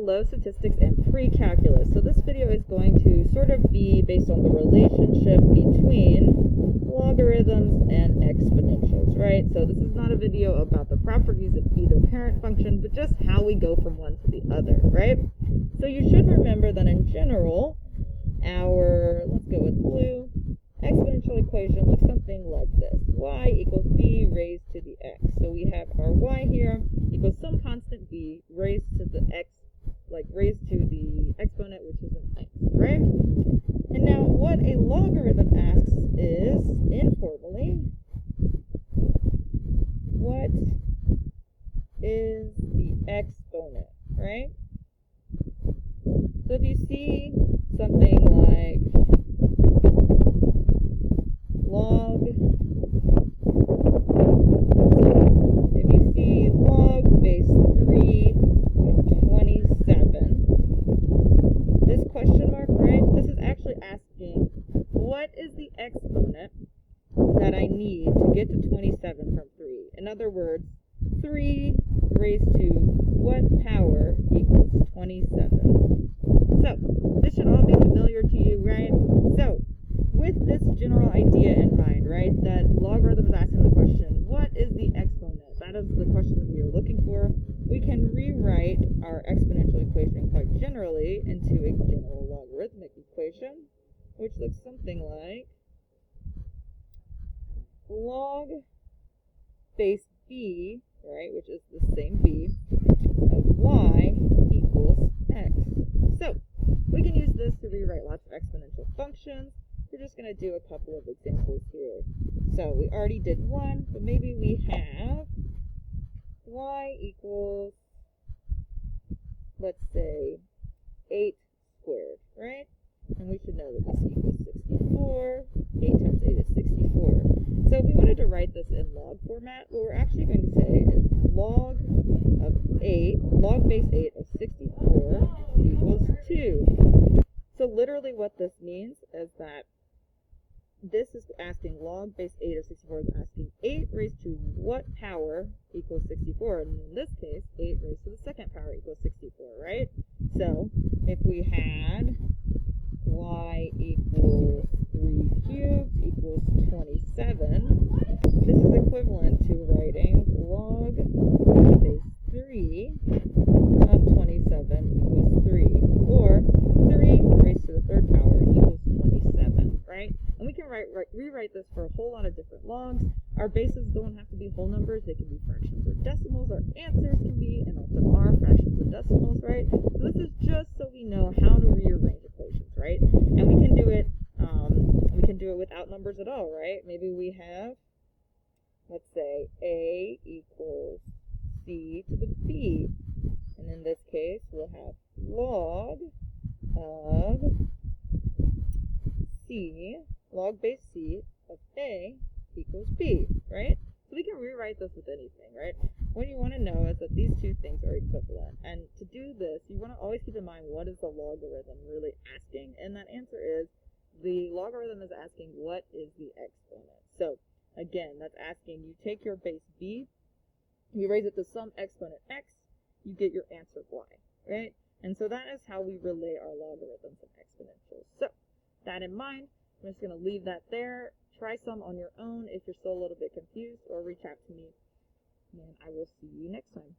Hello statistics and pre-calculus. So this video is going to sort of be based on the relationship between logarithms and exponentials, right? So this is not a video about the properties of either parent function, but just how we go from one to the other, right? So you should remember that in general, our, let's go with blue, exponential equation looks something like this. Y equals b raised to the x. So we have our y here equals some constant b raised to the x, like raised to the exponent, which is an x, right? And now what a logarithm asks is, informally, what is the exponent, right? So if you see something like log, if you see log base 3 of 27, this question mark, right, this is actually asking what is the exponent that I need to get to 27 from 3. In other words, 3 raised to what power equals 27? So, this should all be familiar to you, right? So, with this general idea in mind, right, that logarithm is asking the question, what is the exponent? That is the question that we are looking for. We can rewrite our exponential equation quite generally into a general logarithmic equation, which looks something like log base b, right, which is the same b, of y equals x. So, we can use this to rewrite lots of exponential functions. We're just going to do a couple of examples here. So we already did one, but maybe we have y equals, let's say, 8 squared, right? And we should know that this equals 64. 8 times 8 is 64. So if we wanted to write this in log format, what we're actually going to say is log base 8 of 64 equals 2. So literally what this means is that this is asking log base 8 of 64 is asking 8 raised to what power equals 64? And in this case, 8 raised to the second power equals 64, right? So if we had y equals 3 cubed equals 27, this is equivalent to writing log base 3 of 27 equals 3, or 3 raised to the third power equals 27, right? And we can rewrite this for a whole lot of different logs. Our bases don't have to be whole numbers. They can be fractions or decimals. Our answers can be and often are fractions and decimals, right? So this is just so we know how to rearrange equations, right? And we can do it without numbers at all, right? Maybe we have, let's say, a equals c to the b. And in this case, we'll have log of c, log base c of a equals b, right? So we can rewrite this with anything, right? What you want to know is that these two things are equivalent. And to do this, you want to always keep in mind what is the logarithm really asking, and that answer is the logarithm is asking what is the exponent. So again, that's asking you take your base b, you raise it to some exponent x, you get your answer y, right? And so that is how we relay our logarithms and exponentials. So that in mind, I'm just going to leave that there. Try some on your own if you're still a little bit confused, or reach out to me, and I will see you next time.